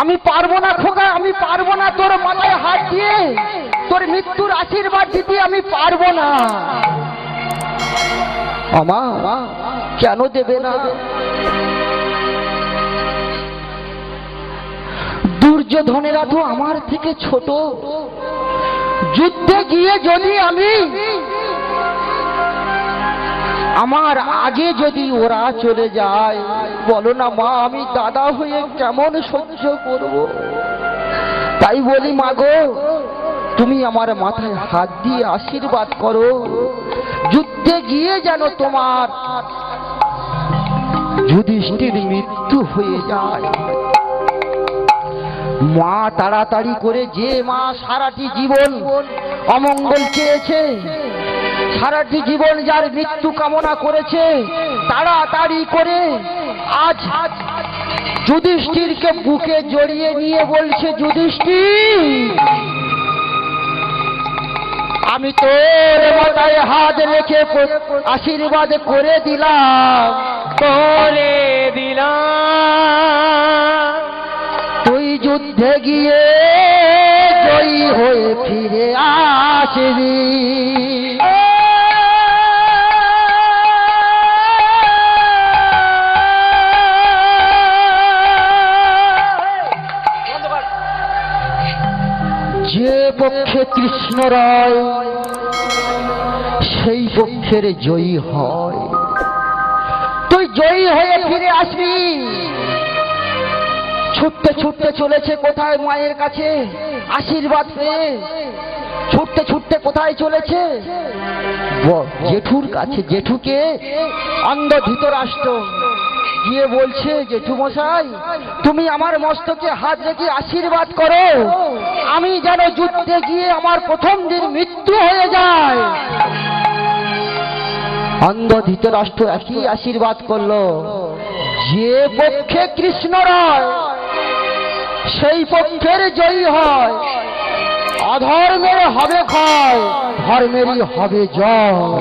আমি পারবো না খোকা, আমি পারবো না তোর মাথায় হাত দিয়ে তোর মৃত্যুর আশীর্বাদ দিতে, আমি পারবো না। আমা কেন দেবে না? দুর্যোধনেরা তো আমার থেকে ছোট। যুদ্ধে গিয়ে যদি আমি আমার আগে যদি ওরা চলে যায়, বলো না মা, আমি দাদা হয়ে কেমন সহ্য করব? তাই বলি মা গো, তুমি আমার মাথায় হাত দিয়ে আশীর্বাদ করো, যুদ্ধে গিয়ে যেন তোমার যুধিষ্ঠির মৃত্যু হয়ে যায়। মা তাড়াতাড়ি করে, যে মা সারাটি জীবন অমঙ্গল চেয়েছে, সারাটি জীবন যার মৃত্যু কামনা করেছে, তাড়াতাড়ি করে আজ যুধিষ্ঠিরকে বুকে জড়িয়ে নিয়ে বলছে, যুধিষ্ঠির, আমি তোর মাথায় হাত রেখে আশীর্বাদ করে দিলাম, তুই যুদ্ধে গিয়ে জয়ী হয়ে ফিরে আসবি। যে পক্ষে কৃষ্ণ রায় সেই পক্ষের জয়ী হয়, তুই জয়ী হয়ে ফিরে আসবি। ছুটতে ছুটতে চলেছে কোথায়? মায়ের কাছে আশীর্বাদ পেয়ে ছুটতে ছুটতে কোথায় চলেছে? জেঠুর কাছে। জেঠুকে অন্ধ ধৃতরাষ্ট্র গিয়ে বলছে, জেঠু মশাই, তুমি আমার মস্তকে হাত রেখে আশীর্বাদ করো, আমি যেন যুদ্ধে গিয়ে আমার প্রথম দিন মৃত্যু হয়ে যায়। অন্ধ ধৃতরাষ্ট্র একই আশীর্বাদ করলো, যে পক্ষে কৃষ্ণ রায় সেই পক্ষের জয়ী হয়, অধর্মের হবে ক্ষয়, ধর্মেরই হবে জয়।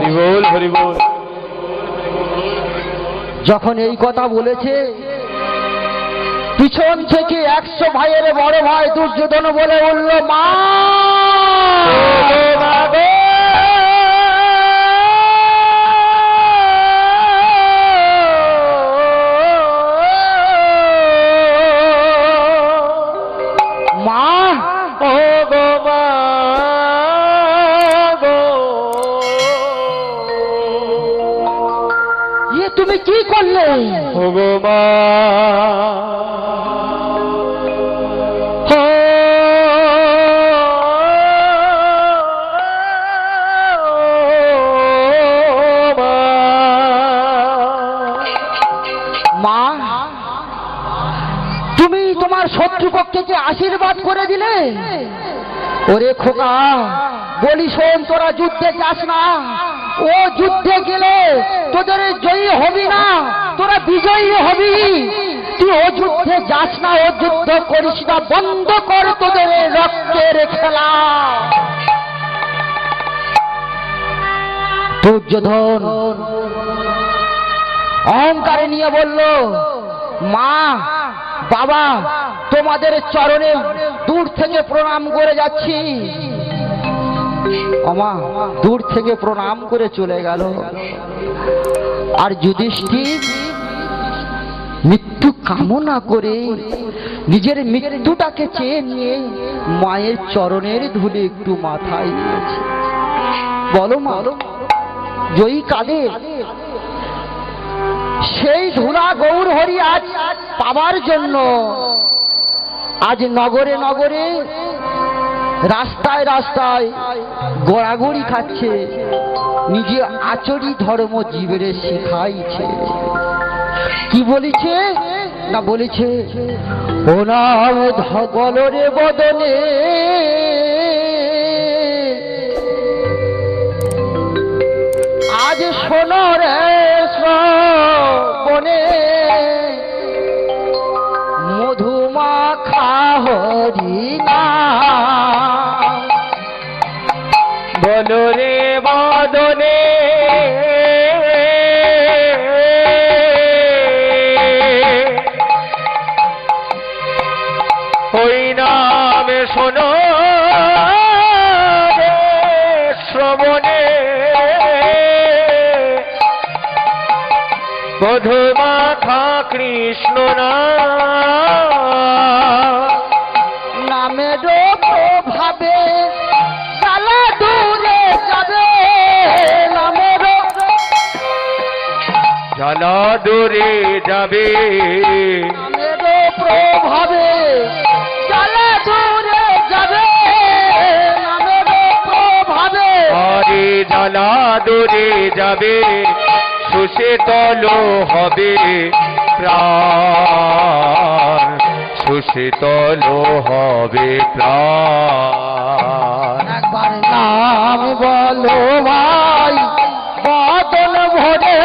যখন এই কথা বলেছে, পিছন থেকে 100 ভাইয়ের বড় ভাই দুর্যোধন বলে উঠল, মা তুমি কি করলে? ভগবান মা, তুমি তোমার শত্রুপক্ষকে আশীর্বাদ করে দিলে। ওরে খোকা, বলি শোন, তোরা যুদ্ধে যাস না, ও যুদ্ধে গেলে তোদের জয়ী হবি না, তোরা বিজয়ী হবি। তুই ও যুদ্ধে যাস না, ও যুদ্ধ করিস না, বন্ধ কর তোদের রক্তের খেলা। দুর্যোধন অহংকারে নিয়ে বলল, মা বাবা, তোমাদের চরণে দূর থেকে প্রণাম করে যাচ্ছি। আমা দূর থেকে প্রণাম করে চলে গেল। আর যুধিষ্ঠির মৃত্যু কামনা করে নিজের মৃত্যুটাকে চেয়ে নিয়ে মায়ের চরণের ধুলে একটু মাথায় দিয়েছে। বলো মা, জয়ী কাঁদে। সেই ধুলা গৌর হরি আজ পাবার জন্য আজ নগরে নগরে রাস্তায় রাস্তায় গড়াগড়ি খাচ্ছে, নিজে আচরি ধর্ম জীবেরে শিখাইছে। কি বলেছে না? বলেছে, ও নাম ধগলরে বদনে আজ শোনো রে শ্রবণে, মধুমাখা হরি নাম, বলো রে বদনে শোনো রে শ্রবণে মধুমাখা কৃষ্ণ নামের প্রভাবে জ্বালা দূরে যাবে, নামের জ্বালা দূরে যাবে, নামের প্রভাবে জ্বালা দূরে যাবে, নামের প্রভাবে হরে জ্বালা দূরে যাবে, সুশীতল হবে প্রাণ, সুশীতল হবে প্রাণ। একবার নাম বলো ভাই বদন ভরে,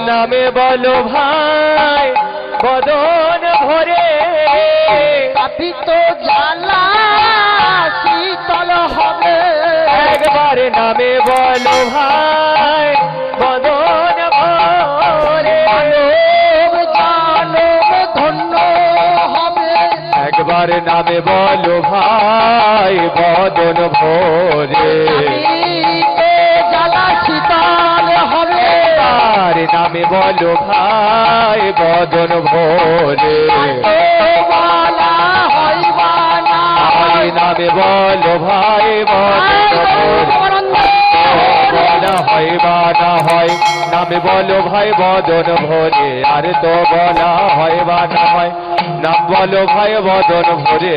নামে বলো ভাই বদন ভরে, তাপিত জ্বালা শীতল হবে। একবার নামে বলো ভাই বদন ভরে, জানব ধন্য হবে। একবার নামে বলো ভাই বদন ভরে, জ্বালা শীতল হবে। একবার নামে বলো ভাই বদন ভরে, বলা হইবা না, নামে বলো ভাই বদন ভরে, বলা হয় বা না হয়, নামে বলো ভাই বদন ভরে, আর তো বলা হয় বা না হয়, নাম বলো ভাই বদন ভরে,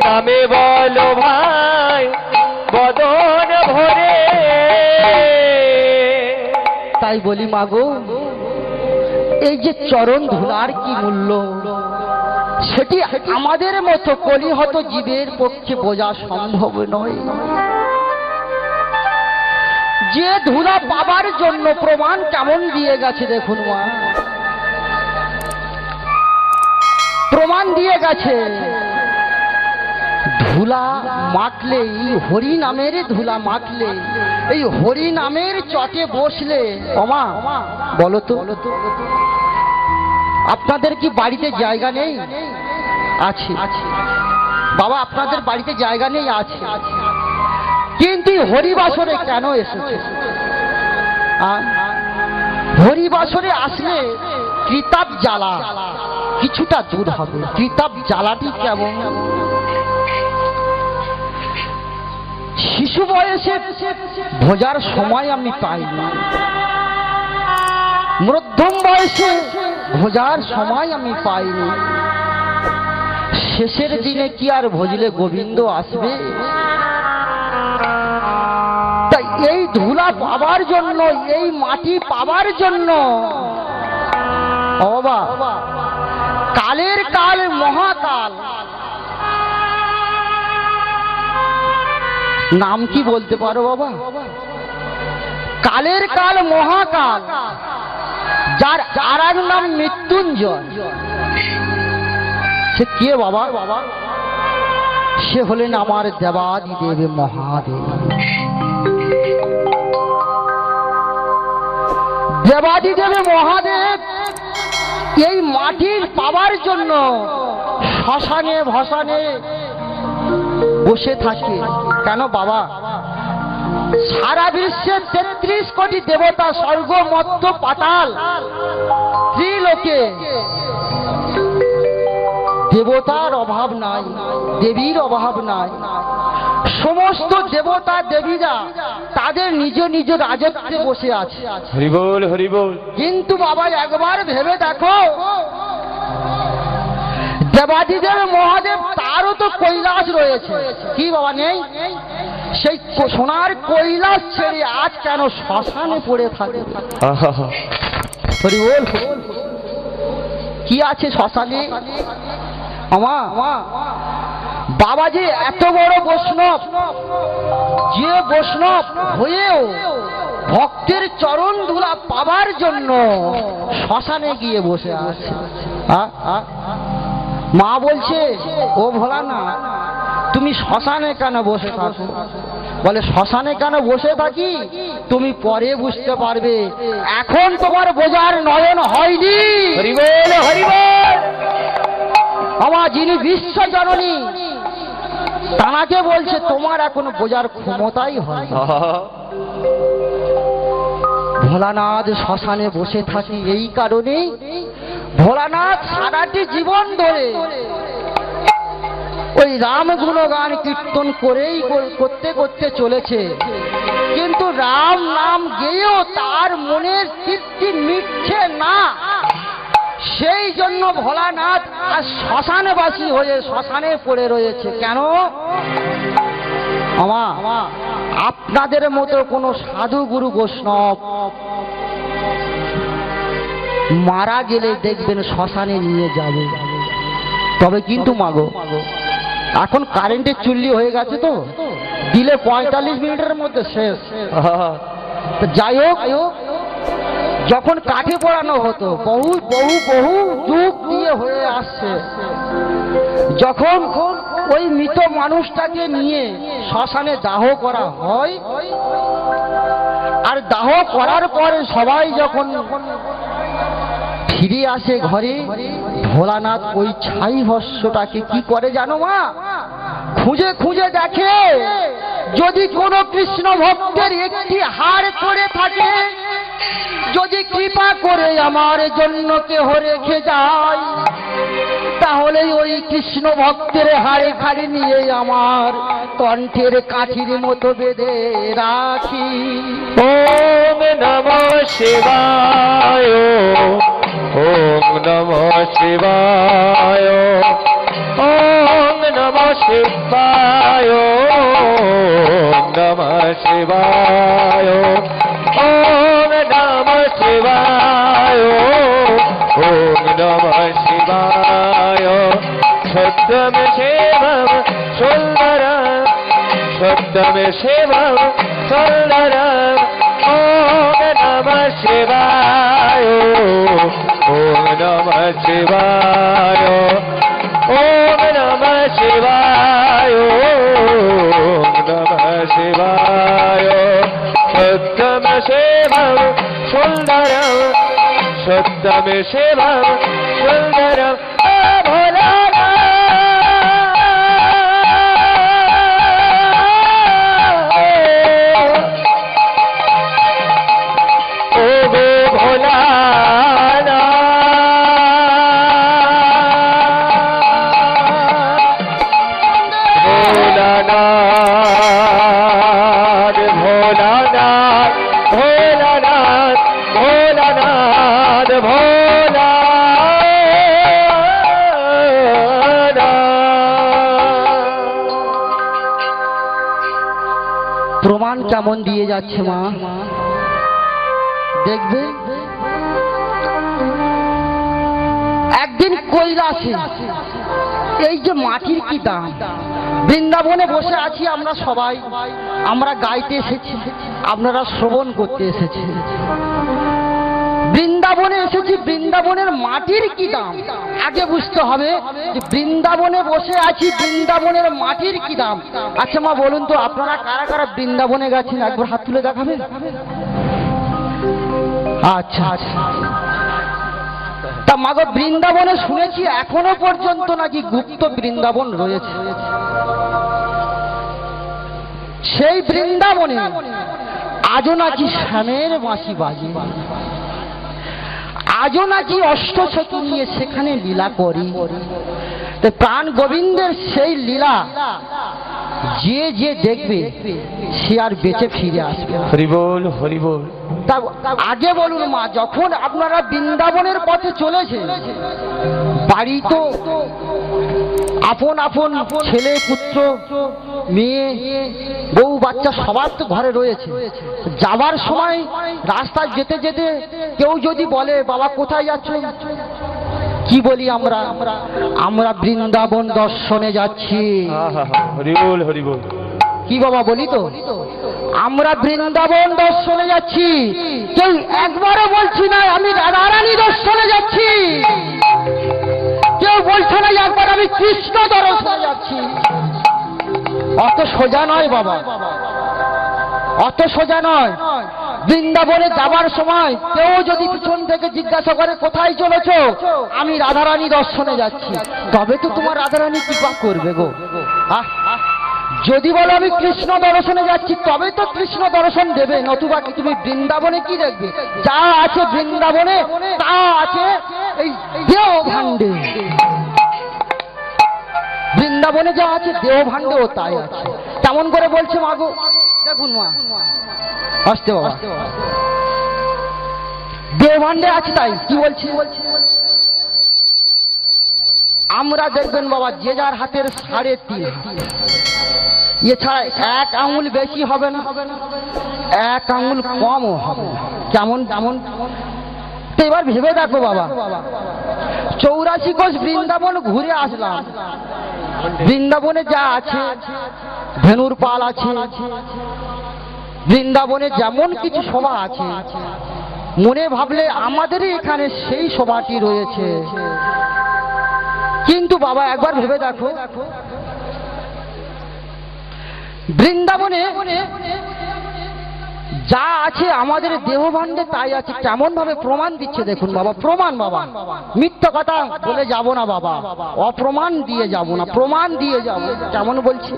নামে বলো ভাই বদন ভরে। তাই বলি মাগো, এই যে চরণ ধুলার কি মূল্য, সেটি আমাদের মতো কলিহত জীবের পক্ষে বোঝা সম্ভব নয়। যে ধুলা পাবার জন্য প্রমাণ কেমন দিয়ে গেছে দেখুন মা, প্রমাণ দিয়ে গেছে। ধুলা মাখলেই, হরি নামের ধুলা মাখলে, এই হরি নামের চটে বসলে, ওমা বলো তো, আপনাদের কি বাড়িতে জায়গা নেই? আছে বাবা, আপনাদের বাড়িতে জায়গা নেই? আছে। কিন্তু হরিবাসরে কেন এসেছে? হরিবাসরে আসলে কৃতাব জ্বালা কিছুটা দূর হবে। কৃতাব জ্বালাটি কেমন? শিশু বয়সে ভোজার সময় আমি পাইনি, মধ্যম বয়সে ভোজার সময় আমি পাইনি, শেষের দিনে কি আর ভজলে গোবিন্দ আসবে? তাই এই ধুলা পাবার জন্য, এই মাটি পাবার জন্য, ও বাবা, কালের কাল মহাকাল, নাম কি বলতে পারো বাবা? কালের কাল মহাকাল, যার আর এক নাম মৃত্যুঞ্জয়। সে কে বাবা? সে হলেন আমার দেবাদিদেব মহাদেব। দেবাদিদেব মহাদেব এই মাটির পাবার জন্য শ্মশানে ভসানে বসে থাকে। কেন বাবা? সারা বিশ্বের 33 কোটি দেবতা, স্বর্গ মর্ত্য পাতাল ত্রিলোকে দেবতার অভাব নাই, দেবীর অভাব নাই। সমস্ত দেবতা দেবীরা তাদের নিজ নিজ রাজত্বে বসে আছে। হরি বল হরি বল। কিন্তু বাবা একবার ভেবে দেখো, দেবাদিদেব মহাদেব তারও তো কৈলাস রয়েছে। কি বাবা নেই? সেই সোনার কৈলাস ছেড়ে আজ কেন শ্মশানে পড়ে থাকে? হরি বল। কি আছে শ্মশানে? বাবা যে এত বড় বৈষ্ণব, যে বৈষ্ণব হয়েও ভক্তের চরণ ধুলা পাবার জন্য শ্মশানে গিয়ে বসে আছে। মা বলছে, ও ভোলা না, তুমি শ্মশানে কেন বসে থাকো? বলে, শ্মশানে কেন বসে থাকি তুমি পরে বুঝতে পারবে, এখন তোমার বোঝার নয়ন হয়নি। হরি বল হরি বল। আমার যিনি বিশ্ব জননী তাঁকে বলছে তোমার এখনো বোঝার ক্ষমতাই হয় না। ভোলানাথ শ্মশানে বসে থাকি এই কারণেই ভোলানাথ সারাটি জীবন ধরে ওই রাম গুণগান কীর্তন করেই করতে করতে চলেছে, কিন্তু রাম নাম গেয়েও তার মনের তৃপ্তি মিটছে না। সেই জন্য ভোলানাথ আর শ্মশানবাসী হয়ে শ্মশানে পড়ে রয়েছে। কেন? আপনাদের মতো কোনো সাধু গুরু বৈষ্ণব মারা গেলে দেখবেন শ্মশানে নিয়ে যাবে, তবে কিন্তু মাগো এখন কারেন্টের চুল্লি হয়ে গেছে তো দিলে 45 মিনিটের মধ্যে শেষ। যাই হোক, যখন কাঠে পড়ানো হতো বহু বহু বহু যুগ দিয়ে হয়ে আসছে, যখন ওই মৃত মানুষটাকে নিয়ে শ্মশানে দাহ করা হয়, আর দাহ করার পরে সবাই যখন ফিরে আসে ঘরে, ভোলানাথ ওই ছাই ভস্যটাকে কি করে জানো মা? খুঁজে খুঁজে দেখে যদি কোনো কৃষ্ণ ভক্তের একটি হাড় পড়ে থাকে, যদি কৃপা করে আমার জন্য কেহ রেখে যায়, তাহলে ওই কৃষ্ণ ভক্তের হাড়ে খাড়ি নিয়ে আমার কণ্ঠের কাঠির মতো বেঁধে রাখি। ওম নমঃ শিবায়, ওম নমঃ শিবায়, ওম নমঃ শিবায়, ওম নমঃ শিবায়, ওম নমঃ শিবায়, ওম নমঃ শিবায়। সত্যম শিবম সুন্দরম, সত্যম শিবম সুন্দরম, ওম নমঃ শিবায়, ওম নমঃ শিবায়, ওম নমঃ শিবায়, ওম নমঃ শিবায়। সত্যম শিবম সুন্দরম, সত্যম শিবম সুন্দরম, প্রমাণ কেমন দিয়ে যাচ্ছে মা দেখবে। একদিন কৈলাসে এই যে মাটির কি দাম, বৃন্দাবনে বসে আছি আমরা সবাই, আমরা গাইতে এসেছি, আপনারা শ্রবণ করতে এসেছি, বৃন্দাবনে এসেছি, বৃন্দাবনের মাটির কি দাম আগে বুঝতে হবে যে বৃন্দাবনে বসে আছি, বৃন্দাবনের মাটির কি দাম। আচ্ছা মা বলুন তো, আপনারা কারা কারা বৃন্দাবনে গেছেন একবার হাত তুলে দেখাবেন? আচ্ছা আচ্ছা, তা মাগো বৃন্দাবনে শুনেছি এখনো পর্যন্ত নাকি গুপ্ত বৃন্দাবন রয়েছে। সেই বৃন্দাবনে আজও নাকি শ্যামের বাঁশি বাজে, আজও নাকি অষ্টসখী নিয়ে সেখানে লীলা করি। প্রাণ গোবিন্দের সেই লীলা যে যে দেখবে সে আর বেঁচে ফিরে আসবে। হরি বল, হরি বল। তা আগে বলুন মা, যখন আপনারা বৃন্দাবনের পথে চলেছে, বাড়ি তো আপন আপন ছেলে পুত্র মেয়ে বউ বাচ্চা সবার তো ঘরে রয়েছে, যাবার সময় রাস্তায় যেতে যেতে কেউ যদি বলে বাবা কোথায় যাচ্ছ, কি বলি আমরা? আমরা বৃন্দাবন দর্শনে যাচ্ছি। হরি বল, হরি বল। কি বাবা বলি তো, আমরা বৃন্দাবন দর্শনে যাচ্ছি। কেউ একবারও বলছি না আমি রাধারানী দর্শনে যাচ্ছি, কেউ বলছে না একবার আমি কৃষ্ণ দর্শনে যাচ্ছি। অত সোজা নয় বাবা, অত সোজা নয়। বৃন্দাবনে যাবার সময় কেউ যদি পিছন থেকে জিজ্ঞাসা করে কোথায় চলেছো, আমি রাধারানী দর্শনে যাচ্ছি, তবে তো তোমার রাধারানী কৃপা করবে গো। যদি বলো আমি কৃষ্ণ দর্শনে যাচ্ছি, তবে তো কৃষ্ণ দর্শন দেবে, নতুবা কি তুমি বৃন্দাবনে কি দেখবে? যা আছে বৃন্দাবনে তা আছে এই দেহ ভাণ্ডে। বৃন্দাবনে যা আছে দেহ ভাণ্ডেও তাই আছে। কেমন করে বলছে মা গো, দেখুন মা, আসতে বাবা, দেহ ভাণ্ডে আছে তাই কি বলছি, আমরা দেখবেন বাবা যে যার হাতের 3.5 হাত, এছাড়া 1 আঙুল বেশি হবে না, 1 আঙুল কমও হবে না। কেমন তেমন তো এবার ভেবে দেখো বাবা, 84 কোষ বৃন্দাবন ঘুরে আসলাম, বৃন্দাবনে যা আছে, ধেনুর পাল আছে, বৃন্দাবনে যেমন কিছু শোভা আছে, মনে ভাবলে আমাদেরই এখানে সেই শোভাটি রয়েছে। কিন্তু বাবা একবার ভেবে দেখো, বৃন্দাবনে যা আছে আমাদের দেহ ভাণ্ডে তাই আছে। কেমন ভাবে প্রমাণ দিচ্ছে দেখুন বাবা, প্রমাণ বাবা, মিথ্যা কথা বলে যাব না বাবা, অপ্রমাণ দিয়ে যাব না, প্রমাণ দিয়ে যাব। কেমন বলছি,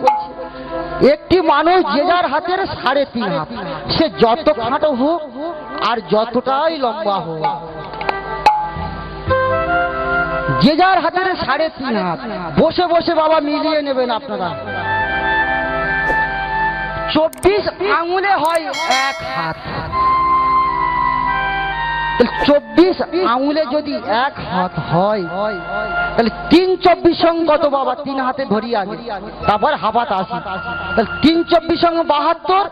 একটি মানুষ যে যার হাতের 3.5 হাত, সে যত খাটো হোক আর যতটাই লম্বা হোক, যে যার হাতের 3.5 হাত, বসে বসে বাবা মিলিয়ে নেবেন আপনারা, 24 আঙুলে হয় 1 হাত। 24 আঙুলে যদি 1 হাত হয়, তাহলে 3 24 কত বাবা? 3 হাতে ধরি আগে, তারপর হাফাত আসি, তাহলে 3 24 72,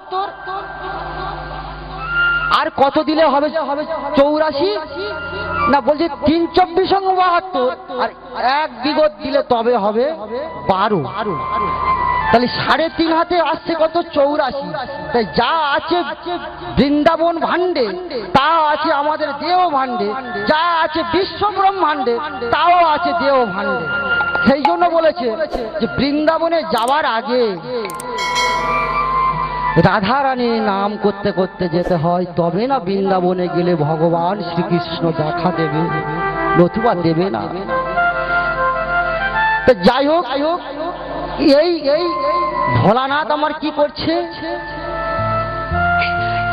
আর কত দিলে হবে? 84 না, বলছি 3 24 72, আর 1 বিগত দিলে তবে হবে 12। তাহলে 3.5 হাতে আসছে কত? 84। তাই যা আছে বৃন্দাবন ভাণ্ডে তা আছে আমাদের দেহ ভাণ্ডে, যা আছে বিশ্ব ব্রহ্মাণ্ডে তাও আছে দেহ ভাণ্ডে। সেই জন্য বলেছে যে বৃন্দাবনে যাওয়ার আগে রাধারানীর নাম করতে করতে যেতে হয়, তবে না বৃন্দাবনে গেলে ভগবান শ্রীকৃষ্ণ দেখা দেবে, নতুবা দেবে না। যাই হোক, এই ভোলানাথ আমার কি করছে?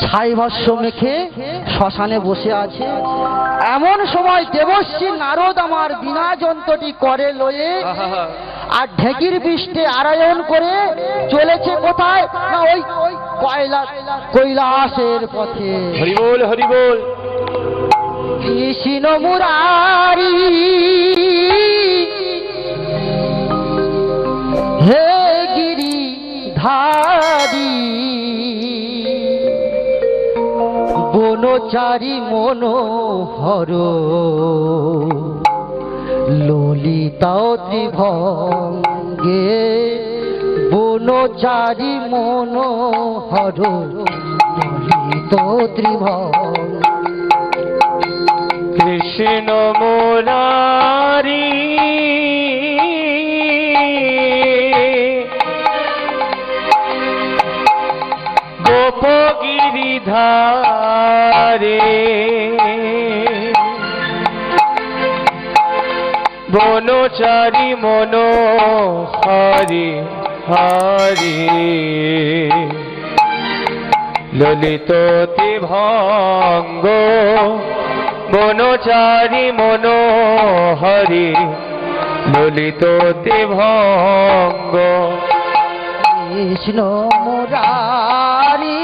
ছাই ভস্য মেখে শ্মশানে বসে আছে। এমন সময় দেবশ্রী নারদ আমার বীণা যন্ত্রটি করে লয়ে আর ঢেকির পৃষ্ঠে আরায়ণ করে চলেছে কোথায় না, ওই কৈলাসের পথে। হরি বল, হরি বল। কৃষ্ণ মুরারি হে গিরি ধারি, বনচারী মনোহর, ললিতাও ত্রিভঙ্গে, বনচারী মনোহর, ললিত ত্রিভঙ্গ। কৃষ্ণ মুরারি গোপগিরিধারে, বনচারী মনোহরি হরি, ললিত ত্রিভঙ্গ, বনচারী মনোহরি, ললিত ত্রিভঙ্গ। কৃষ্ণ মুরারি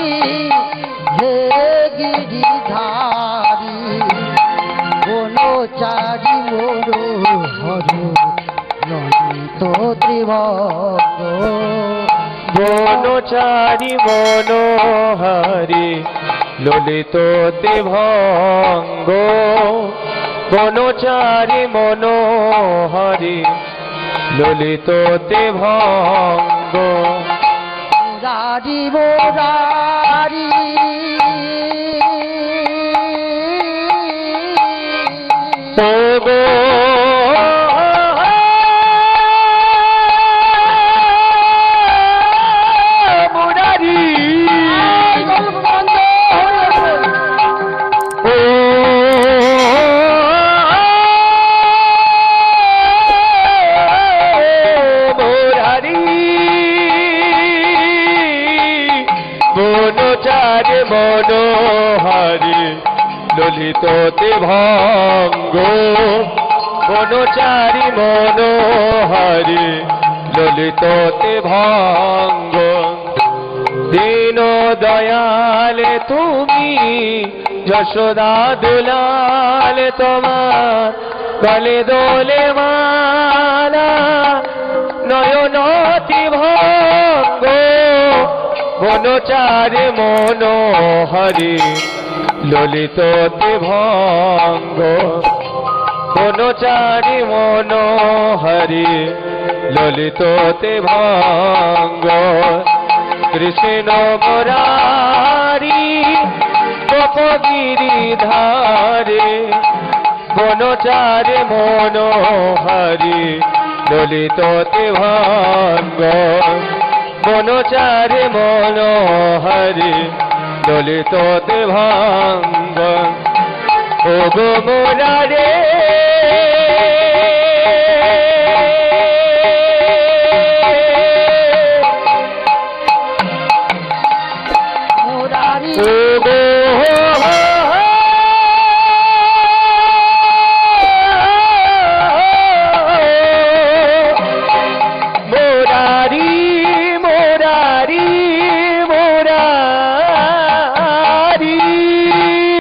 হে গিরিধারি, বনচারী মনোহর, ললিত ত্রিভঙ্গ। বনচারী মনোহরি, ললিত ত্রিভঙ্গ, বনচারী মনোহরি, ললিত ত্রিভঙ্গ। মুরারি মুরারি ওগো মুরারি, মনোহারি ললিত তে ভঙ্গ বনচারী মনোহারি ললিত তে ভঙ্গ দীন দয়ালে তুমি যশোদা দুলালে তোমার গলে দোলে মালা নয়নতি ভঙ্গ বনচারে মনোহরি ললিত তে ভঙ্গ বনচারি মনোহরি ললিত তে ভঙ্গ কৃষ্ণ মুরারি গোপগিরি ধারে বনচারে মনোহরি ললিত তে ভঙ্গ বনচারে মনোহরি ললিত তে ভঙ্গ ও গো মুরারে